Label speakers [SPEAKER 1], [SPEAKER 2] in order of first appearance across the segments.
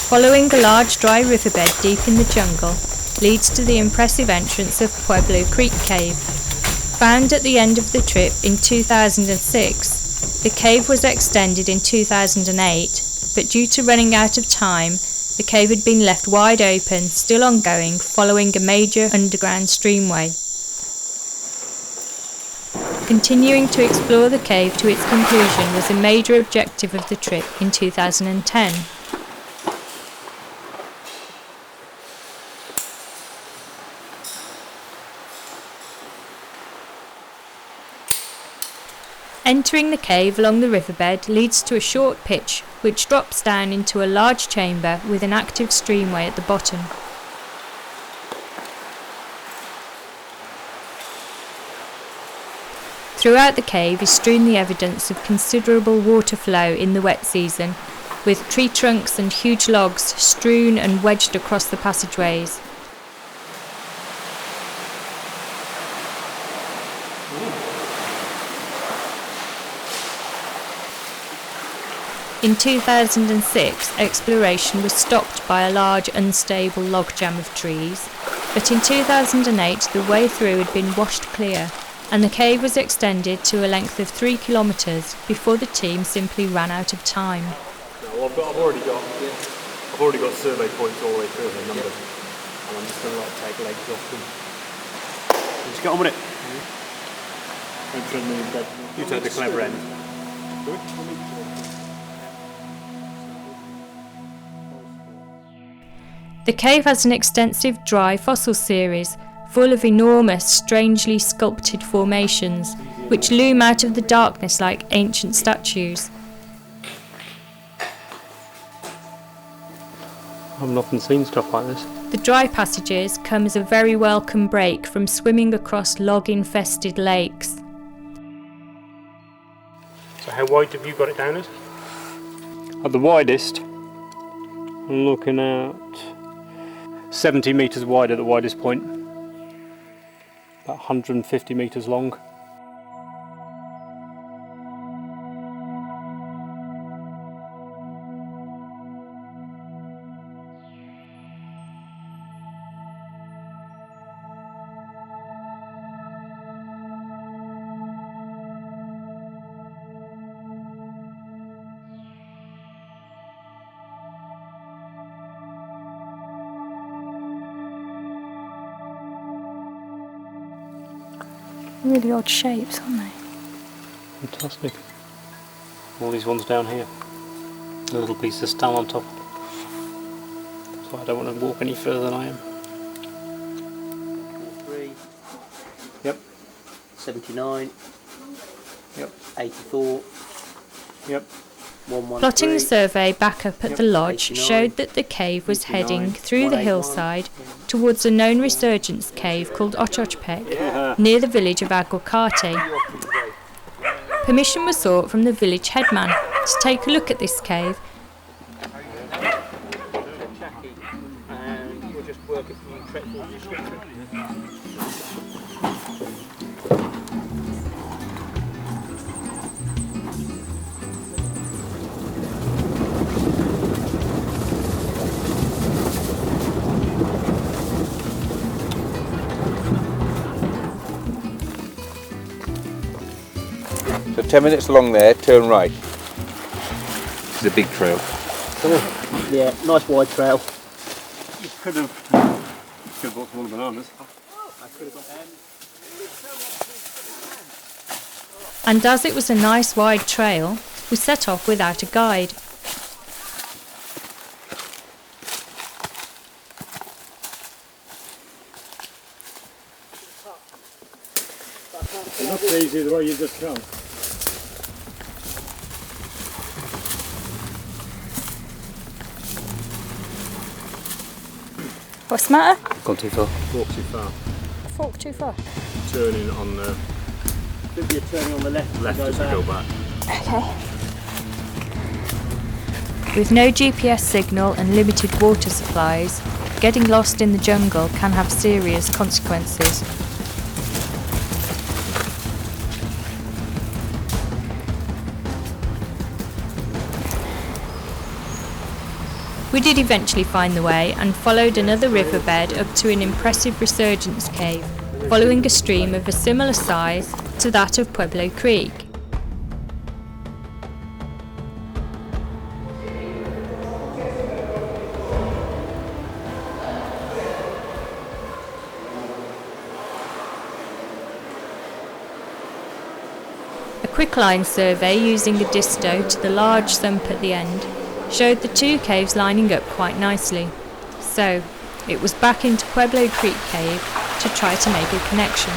[SPEAKER 1] Following a large dry riverbed deep in the jungle leads to the impressive entrance of Pueblo Creek Cave. Found at the end of the trip in 2006, the cave was extended in 2008, but due to running out of time, the cave had been left wide open, still ongoing, following a major underground streamway. Continuing to explore the cave to its conclusion was a major objective of the trip in 2010. Entering the cave along the riverbed leads to a short pitch which drops down into a large chamber with an active streamway at the bottom. Throughout the cave is strewn the evidence of considerable water flow in the wet season, with tree trunks and huge logs strewn and wedged across the passageways. In 2006, exploration was stopped by a large unstable logjam of trees, but in 2008 the way through had been washed clear, and the cave was extended to a length of 3 kilometres before the team simply ran out of time.
[SPEAKER 2] No, I've already got survey points all the way through, they're numbered, and I'm just going to take legs off them. Just get on with it. You take the clever end.
[SPEAKER 1] The cave has an extensive dry fossil series full of enormous, strangely sculpted formations which loom out of the darkness like ancient statues.
[SPEAKER 2] I've often seen stuff like this.
[SPEAKER 1] The dry passages come as a very welcome break from swimming across log-infested lakes.
[SPEAKER 2] So how wide have you got it down as? At the widest, I'm looking at 70 metres wide at the widest point, about 150 metres long.
[SPEAKER 1] Really odd shapes, aren't they?
[SPEAKER 2] Fantastic. All these ones down here. A little piece of stone on top. So I don't want to walk any further than I am.
[SPEAKER 3] 3.
[SPEAKER 2] Yep.
[SPEAKER 3] 79.
[SPEAKER 2] Yep.
[SPEAKER 3] 84.
[SPEAKER 2] Yep.
[SPEAKER 3] 113.
[SPEAKER 1] Plotting the survey back up at the lodge
[SPEAKER 3] 89,
[SPEAKER 1] showed that the cave was
[SPEAKER 3] 89,
[SPEAKER 1] heading through the
[SPEAKER 3] 181,
[SPEAKER 1] hillside towards a known resurgence cave called Ochochpek, near the village of Aguacate. Permission was sought from the village headman to take a look at this cave.
[SPEAKER 3] And we'll just work a few tricks.
[SPEAKER 4] So 10 minutes along there, turn right. This is a big trail.
[SPEAKER 3] Yeah, nice wide trail.
[SPEAKER 2] You could have bought some more bananas.
[SPEAKER 1] And as it was a nice wide trail, we set off without a guide.
[SPEAKER 2] It's not easy the way you just come.
[SPEAKER 1] What's the matter?
[SPEAKER 4] Gone too far.
[SPEAKER 2] Walk too far.
[SPEAKER 1] Fork too far.
[SPEAKER 2] Turning on the
[SPEAKER 3] Could be a turning on the left.
[SPEAKER 2] left as we go back.
[SPEAKER 1] Okay. With no GPS signal and limited water supplies, getting lost in the jungle can have serious consequences. We did eventually find the way and followed another riverbed up to an impressive resurgence cave, following a stream of a similar size to that of Pueblo Creek. A quicklime survey using a disto to the large sump at the end showed the two caves lining up quite nicely. So, it was back into Pueblo Creek Cave to try to make a connection.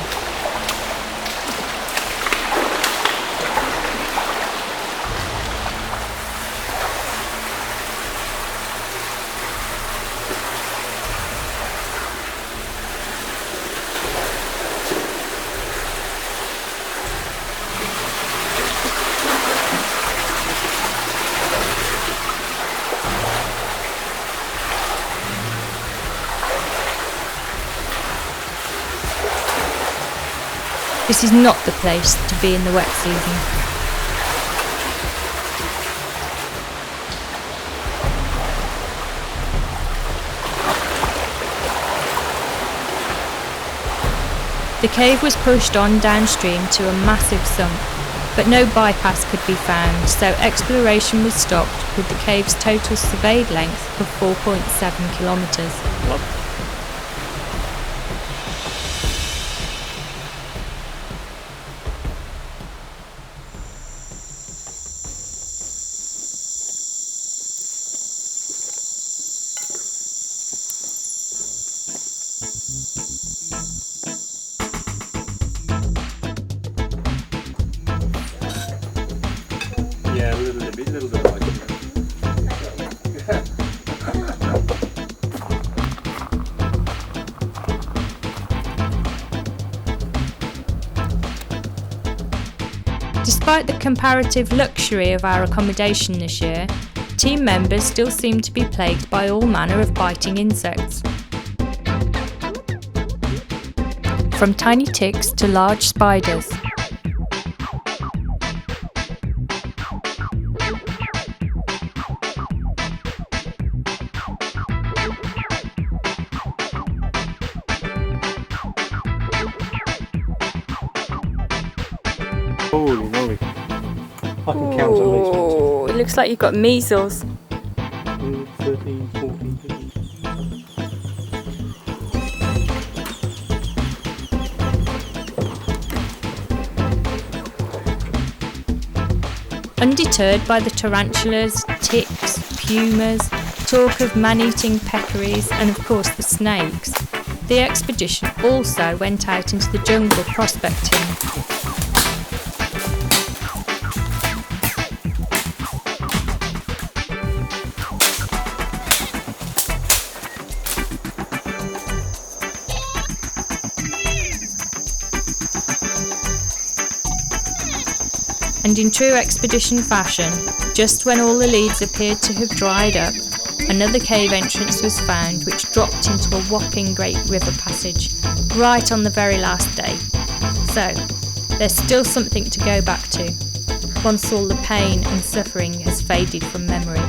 [SPEAKER 1] This is not the place to be in the wet season. The cave was pushed on downstream to a massive sump, but no bypass could be found, so exploration was stopped with the cave's total surveyed length of 4.7 kilometres.
[SPEAKER 2] Yeah, a little bit like it.
[SPEAKER 1] Despite the comparative luxury of our accommodation this year, team members still seem to be plagued by all manner of biting insects. From tiny ticks to large spiders.
[SPEAKER 2] Holy moly. I can count at least 1, 2,
[SPEAKER 1] It looks like you've got measles.
[SPEAKER 2] 13, 14, 15.
[SPEAKER 1] Undeterred by the tarantulas, ticks, pumas, talk of man-eating peccaries and of course the snakes, the expedition also went out into the jungle prospecting. And in true expedition fashion, just when all the leads appeared to have dried up, another cave entrance was found which dropped into a whopping great river passage, right on the very last day. So, there's still something to go back to, once all the pain and suffering has faded from memory.